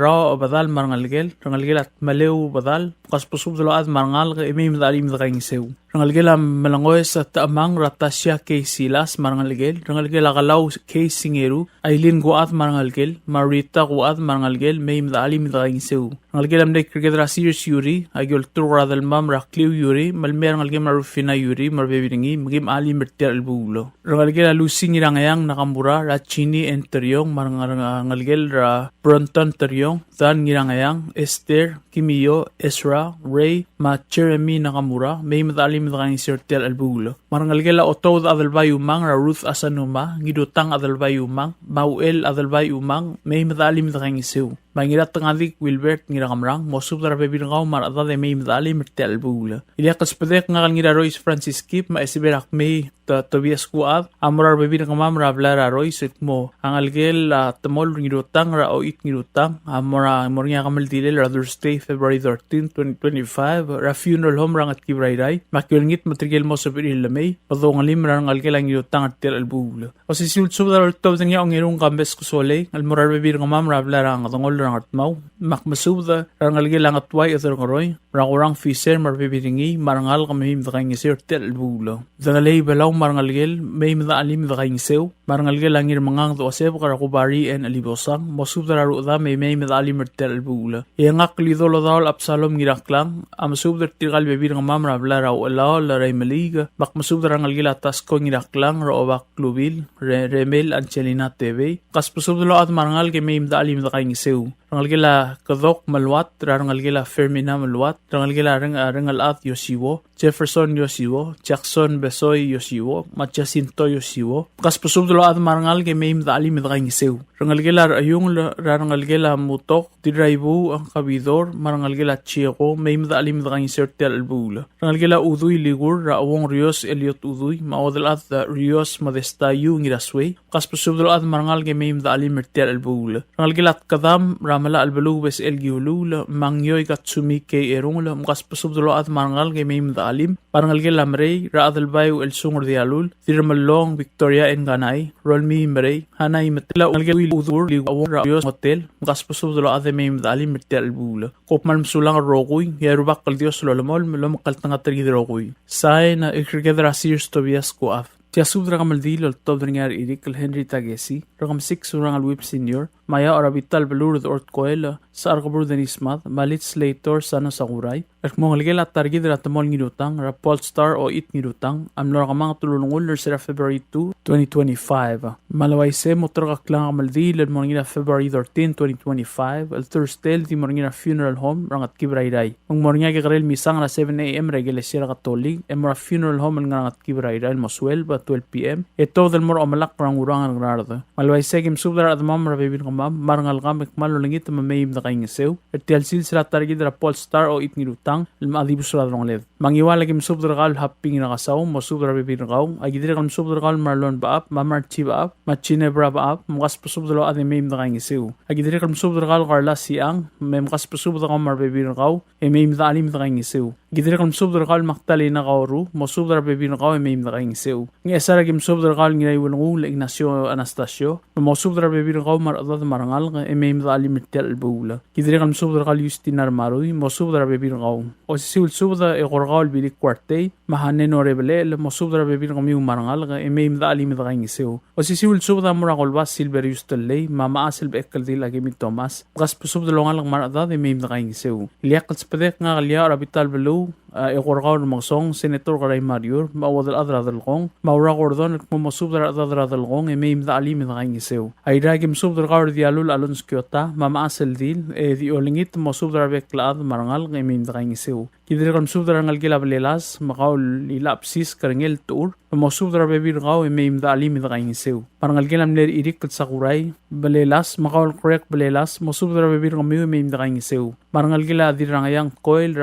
Ra badal marangalgel rangalgila Maleu badal mukas pusub tulo ad marangalge may imda alim da kaingisew rangalgila Malangoes at Amang Ratasya K. Silas marangalgel rangalgila Kalaw K. Singeru Aileen Guat marangalgel Marita Guat marangalgel may imdaalim da kaingisew rangalgel amday krigedra Sears Yuri agyol turra dalmam Rakliw Yuri malmer rangalgel Marufina Yuri marbebiringi magim alim mertir albulo rangalgel Lucy ngirangayang nakambura Rachini Enteryong marangalgel ra Bronton Teryong Dan ngirangayang Esther Kimiyo Ezra Ray ma Jeremy Nakamura may imdaalim da kaingisew tel albulo marangalgel Otod adalbay umang ra Ruth Asanuma ngidutang adalbay umang Mauel adalbay umang may imdaalim da kaingisew Mangirat tangadik Wilbert ngira kamrang mosub dara bebirngaw marada de may imdaalim tel albula iliakas pedek nga ngira Royce Francis Kip ma esiberak may Tobias kuat amrar bebi kamam ravlara roy sit mo ang algel tamol ngirutang ra o it ngirutang amra mornya kamal dilel Thursday February 13 2025 ra funeral home rang at kibrayray makyulngit matrigel mo sa May padong alim rang algel ang ngirutang at tel albul o si sulsub da tob nga ang irong kambes kusole almorar bebi kamam ravlara ang tongol rang at mau makmasub da rang algel ang atway at roy rang fiser marbebiringi marangal kamahim da kang isir tel albulo zagalay balaw marangalgel may mada alim da kang isew marangalgel ang irmangang do aseb karakubari en alibosang mosub da ruda may mada alim tel albulo yangak lidolo dal absalom ngiraklang amasub da tigal bebir ng mamra blara wala la ray maliga makmasub da rangalgel atas ko ngiraklang ro obak klubil remel Angelina TV kas pusub da at marangal ke may mada alim da kang isew rangalgela kadok malwat rangalgela Fermin malwat rangalgela rangal at Yosiwo Jefferson Yosiwo Jackson Besoy Yosiwo Machasinto Yosiwo kas pusub dolo at marangal ke may mda alim da kang isew rangalgela ayung rangalgela mutok tidraibu ang kabidor marangalgela chieko may mda alim da kang isew tel albula rangalgela uduy ligur raawong Rios Eliot uduy maodal at Rios Modesta yu ngiraswe kas pusub dolo at marangal ke may mda alim tel albula rangalgela at kadam ramala albalubes elgiulula mangyoy katsumi ke erungula kas pusub dolo at marangal ke may mda alim parangalgel lamrey raadal bayu el sungur dialul tirmalong Victoria en ganay rolmi mrey hanay matla algel udur liwawong Rios hotel kas pusub dolo at may mda alim tel albula kopmal msulang rogoy yarubak kal Dios lolamol melom kaltanga tergi rogoy say na ikregedra Sears Tobias kuaf Tiasub rakam aldilo top dringar irikal Henry Tagesi rakam 6 urang alwip senior maya orabital belurud ort koela sa arkabur denismat malit slator sana sakuray at mongalgel at targid ratamol ngirutang rapol star o it ngirutang amlor kamang tulunungul sira February 2 2025 malaway se motor kaklang amaldil at morngina February 13 2025 al Thursday di morngina funeral home rangat kibrayray ang morngina kakarel misang na 7 AM regele sira katolik emora funeral home rangat kibrayray moswell 12 PM ito del mor omalak rang urang ngrarda malway segim subdar at mam rabibin kamam marangal kam ikmal langit mamayim na kaing sew at telsil sila targid rapol star o it ngirutang almadibus ra rong led mangiwala kim subdar kal happing na kasaw mo subdar rabibin kaw agidire kam subdar kal marlon baap mamar chiba ap machine bra baap mukas pusubdar at mayim na kaing sew agidire kam subdar kal karla siang mem kas pusubdar kam marbibin kaw mayim na alim na kaing sew gidire kam subdar kal maktali na kawru mo subdar rabibin kaw mayim na kaing sew esara kim subdar kal ngiray wulungul Ignacio Anastasio mo subdar bebir kaw maradad marangal emem dalim tel bula kidire kam subdar kal Justinar Maroy mo subdar bebir kaw o siul subda e gorgal bilik kwarte mahane no rebele mo subdar bebir kam yu marangal emem dalim daing sew o siul subda murakol bas silver Justelle mama asel bekal dil agimit Thomas gas subdar longal maradad emem daing sew liak spedek nga kalya rabital belu e gorgal magsong senator Karay Marior mawadal adradal kong maura gordon at mumusubdar at adradal kong emem da alim na kaing isew ay ragim subdar kawar dialul alons kyota mama asel dil di olingit musubdar beklaad marangal emem da kaing isew kidire kam subdar ngal gila belelas makaw lilapsis karengel tour musubdar bebir kaw emem da alim da kaing isew parangal gilam ler irik kat sakuray belelas makaw correct belelas musubdar bebir kam emem da kaing isew marangal gila dirangayang koil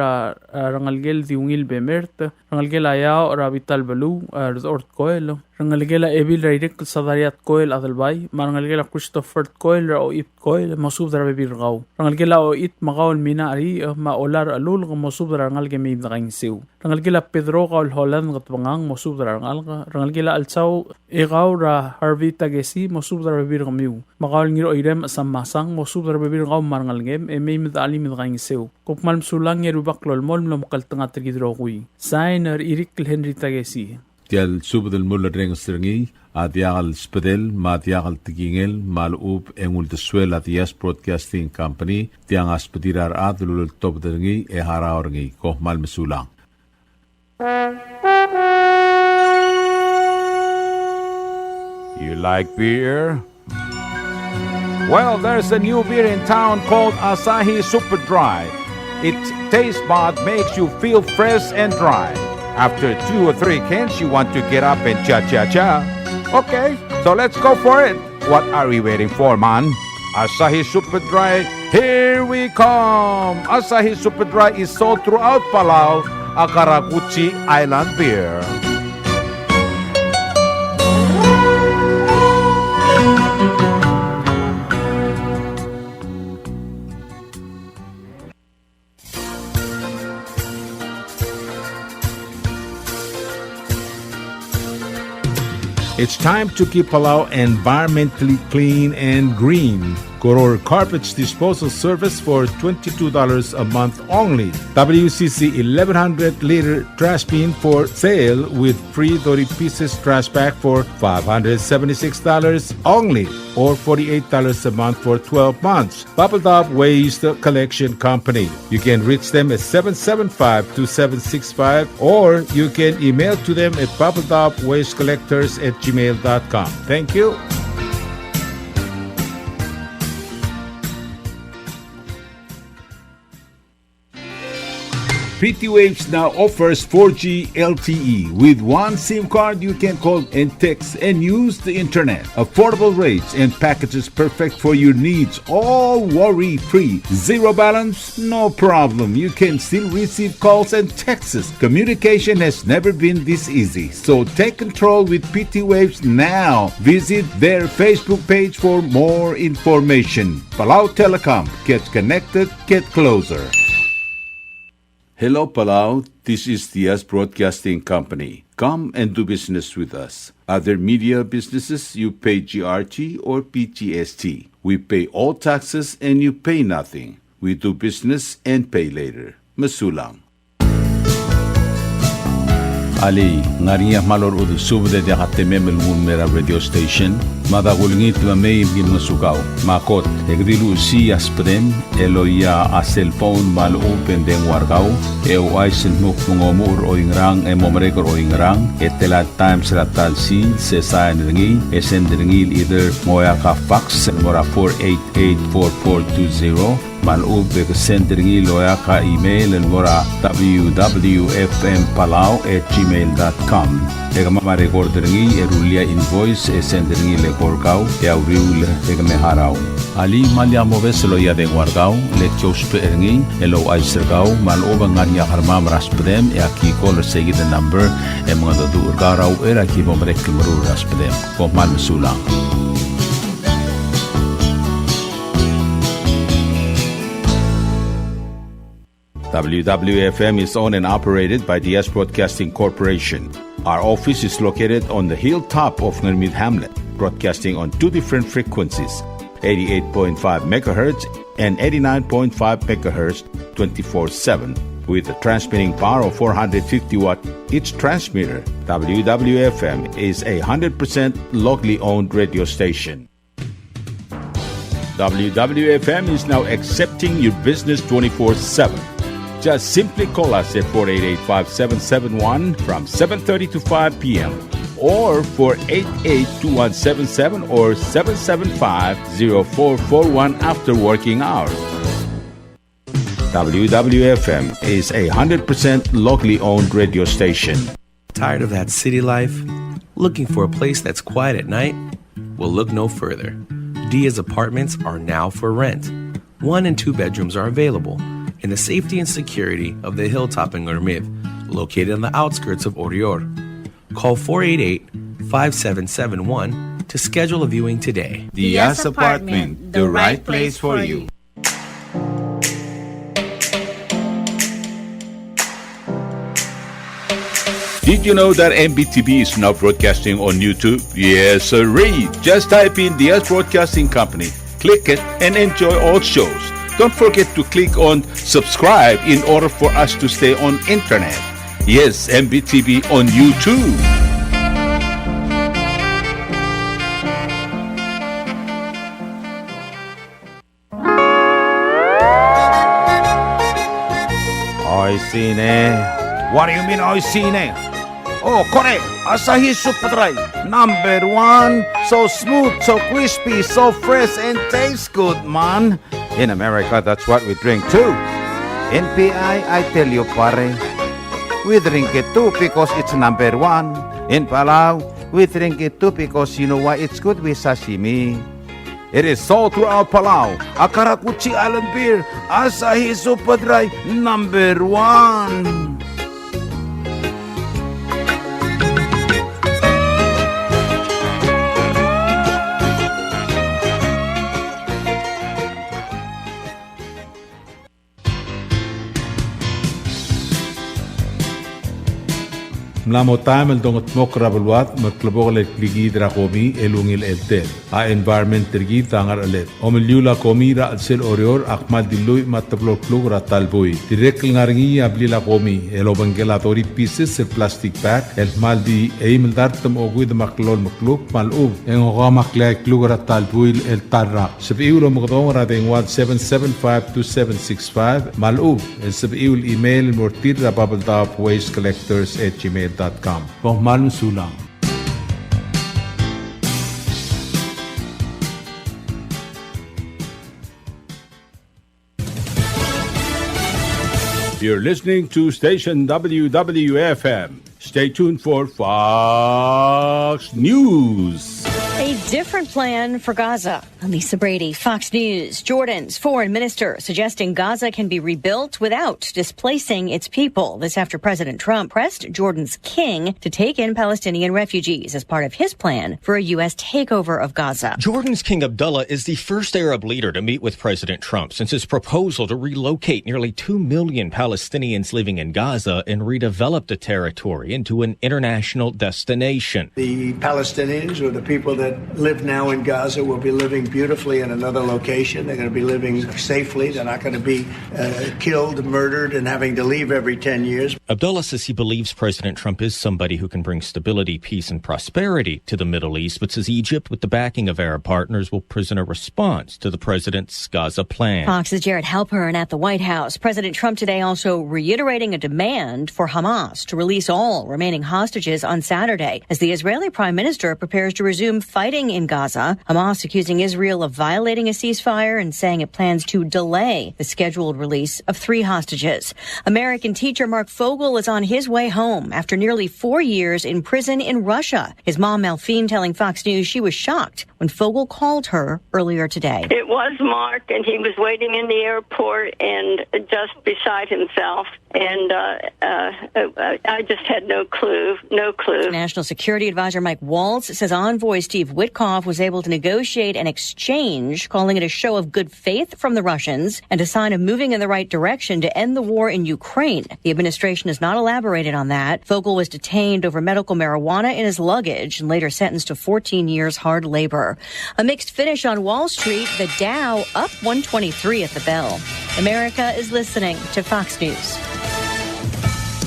rangal gel diungil bemert rangal gila ayaw rabital balu ort koil rangalgela ebil raidik sadariat koil adalbay marangalgela Christopher koil ra o it koil masubdar bebir gaw rangalgela o it magawl mina ari maolar alul masubdar rangalge may nakaing siw rangalgela Pedro kaul Holland katwangang masubdar rangalgela alsaw igaw ra Harvey Tagesi masubdar bebir gamiw magawl ngiro irem asamasang masubdar bebir gaw marangalgem may medali nakaing siw kupmal sulang yerubak lolmol mlomakal tanga tergidro kuy signer Eric Henry Tagesi Tial subdel mulla reng stringi adiagal spedel matiagal tigingel malub engul deswel atias broadcasting company tiang aspedirar adlul top derngi e haraorngi ko mal mesulang You like beer? Well, there's a new beer in town called Asahi Super Dry. Its taste bud makes you feel fresh and dry. After 2 or 3 cans, you want to get up and cha-cha-cha. Okay, so let's go for it. What are we waiting for, man? Asahi Super Dry, here we come. Asahi Super Dry is sold throughout Palau, a Karakuchi Island beer. It's time to keep Palau environmentally clean and green. Goror Carpets Disposal Service for $22 a month only. WCC 1100-liter trash bin for sale with free 30 pieces trash bag for $576 only, or $48 a month for 12 months. Bubble Top Waste Collection Company. You can reach them at 775-2765, or you can email to them at bubbletopwastecollectors@gmail.com. Thank you. PT Waves now offers 4G LTE. With one SIM card, you can call and text and use the internet. Affordable rates and packages perfect for your needs. All worry-free. Zero balance? No problem. You can still receive calls and texts. Communication has never been this easy. So take control with PT Waves now. Visit their Facebook page for more information. Palau Telecom. Get connected, get closer. Hello, Palau. This is Diaz Broadcasting Company. Come and do business with us. Other media businesses, you pay GRT or PGST. We pay all taxes and you pay nothing. We do business and pay later. Masulang. Ali, ngariya malor udu subde de hatte memel mun mera radio station. Mada gulngit ma may gin masukaw. Makot, egdilu si asprem, eloya a cellphone mal open den wargaw. Ay sinmuk mungomur o ingrang momrekor o ingrang. Etela times ratal si se sayan ringi. Esen ringil either moya ka fax mora 488-4420. Malub send ringi loya ka email mora www.fmpalau@gmail.com. Ega mama record ringi erulia invoice send ringi le korkaw ya uriul ega meharaw. Ali malya moves loya de wargaw le chospe ringi elo ay sergaw maloba nganya harma raspedem ya ki call say the number e mga do urgaraw era ki bomrek mru raspedem ko man sulang. WWFM is owned and operated by the S Broadcasting Corporation. Our office is located on the hilltop of Nurmid Hamlet, broadcasting on two different frequencies, 88.5 MHz and 89.5 MHz 24/7, with a transmitting power of 450 watt each transmitter. WWFM is a 100% locally owned radio station. WWFM is now accepting your business 24/7. Just simply call us at 488-5771 from 7:30 to 5 p.m. or 488-2177 or 775-0441 after working hours. WWFM is a 100% locally owned radio station. Tired of that city life? Looking for a place that's quiet at night? Well, look no further. Dia's apartments are now for rent. 1 and 2 bedrooms are available in the safety and security of the hilltop in Nurmid, located on the outskirts of Orior. Call 488-5771 to schedule a viewing today. Diaz Apartment, the right place for you. Did you know that MBTV is now broadcasting on YouTube? Yes, sirree. Just type in Diaz Broadcasting Company, click it, and enjoy all shows. Don't forget to click on subscribe in order for us to stay on internet. Yes, MBTV on YouTube. Oy, sine. What do you mean, oy, sine? Oh, correct. Asahi Super Dry. Number 1. So smooth, so crispy, so fresh, and tastes good, man. In America, that's what we drink too. NPI, I tell you, pare. We drink it too because it's number 1. In Palau, we drink it too because you know why it's good with sashimi. It is sold throughout Palau. Akarakuchi Island Beer, Asahi Super Dry, number 1. Mlamo time el dongot mokrabalwat matlabog el ligidra komi elungil eltel. A environment tergi tangar alet. Omiliula komi ra alsel orior akmal diluy matablok plug ra talboy. Direct ngaringi ablila komi elobangelatori pieces el plastic bag el maldi eimel dartam ogud maklol maklub malub en ogamakla plug ra talboy el tarra. Sabiulo mgdong ra dengwad 7752765 malub el sabiul email mortir ra bubbledopwastecollectors@gmail.com. Bong malum sulang. You're listening to station WWFM. Stay tuned for Fox News. A different plan for Gaza. Lisa Brady, Fox News. Jordan's foreign minister suggesting Gaza can be rebuilt without displacing its people. This after President Trump pressed Jordan's king to take in Palestinian refugees as part of his plan for a U.S. takeover of Gaza. Jordan's King Abdullah is the first Arab leader to meet with President Trump since his proposal to relocate nearly 2 million Palestinians living in Gaza and redevelop the territory into an international destination. The Palestinians, or the people that live now in Gaza, will be living beautifully in another location. They're going to be living safely. They're not going to be killed, murdered, and having to leave every 10 years. Abdullah says he believes President Trump is somebody who can bring stability, peace, and prosperity to the Middle East, but says Egypt, with the backing of Arab partners, will present a response to the president's Gaza plan. Fox's Jared Halpern at the White House. President Trump today also reiterating a demand for Hamas to release all remaining hostages on Saturday as the Israeli Prime Minister prepares to resume fighting in Gaza. Hamas accusing Israel of violating a ceasefire and saying it plans to delay the scheduled release of 3 hostages. American teacher Mark Fogel is on his way home after nearly 4 years in prison in Russia. His mom, Melfine, telling Fox News she was shocked when Fogel called her earlier today. It was Mark, and he was waiting in the airport and just beside himself. And I just had no clue. National Security Advisor Mike Waltz says envoy Steve Witkoff was able to negotiate an exchange, calling it a show of good faith from the Russians and a sign of moving in the right direction to end the war in Ukraine. The administration has not elaborated on that. Fogel was detained over medical marijuana in his luggage and later sentenced to 14 years hard labor. A mixed finish on Wall Street, the Dow up 123 at the bell. America is listening to Fox News.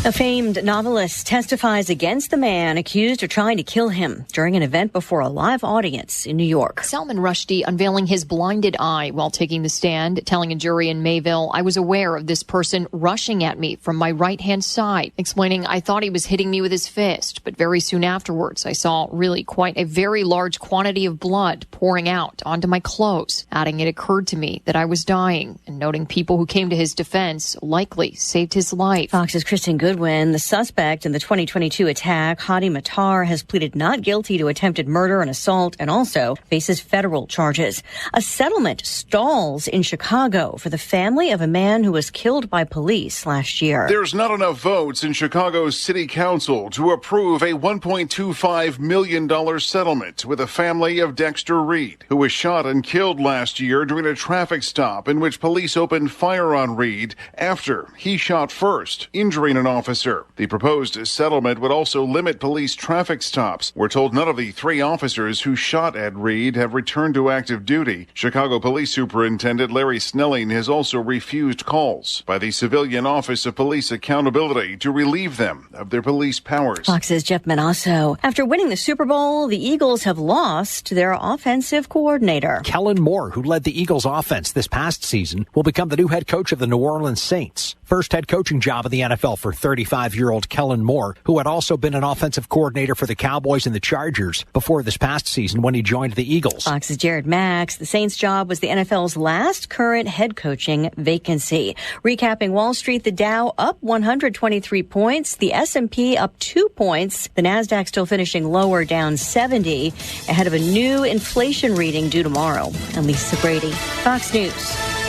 A famed novelist testifies against the man accused of trying to kill him during an event before a live audience in New York. Salman Rushdie unveiling his blinded eye while taking the stand, telling a jury in Mayville, "I was aware of this person rushing at me from my right-hand side," explaining, "I thought he was hitting me with his fist, but very soon afterwards I saw really quite a very large quantity of blood pouring out onto my clothes," adding it occurred to me that I was dying, and noting people who came to his defense likely saved his life. Fox's Kristen Goodwin, the suspect in the 2022 attack, Hadi Matar, has pleaded not guilty to attempted murder and assault and also faces federal charges. A settlement stalls in Chicago for the family of a man who was killed by police last year. There's not enough votes in Chicago's city council to approve a $1.25 million settlement with the family of Dexter Reed, who was shot and killed last year during a traffic stop in which police opened fire on Reed after he shot first, injuring an officer. The proposed settlement would also limit police traffic stops. We're told none of the 3 officers who shot at Reed have returned to active duty. Chicago Police Superintendent Larry Snelling has also refused calls by the Civilian Office of Police Accountability to relieve them of their police powers. Fox's Jeff Manasso. After winning the Super Bowl, the Eagles have lost their offensive coordinator. Kellen Moore, who led the Eagles offense this past season, will become the new head coach of the New Orleans Saints. First head coaching job in the NFL for 35-year-old Kellen Moore, who had also been an offensive coordinator for the Cowboys and the Chargers before this past season when he joined the Eagles. Fox's Jared Max. The Saints' job was the NFL's last current head coaching vacancy. Recapping Wall Street, the Dow up 123 points, the S&P up 2 points, the Nasdaq still finishing lower, down 70, ahead of a new inflation reading due tomorrow. I'm Lisa Brady, Fox News.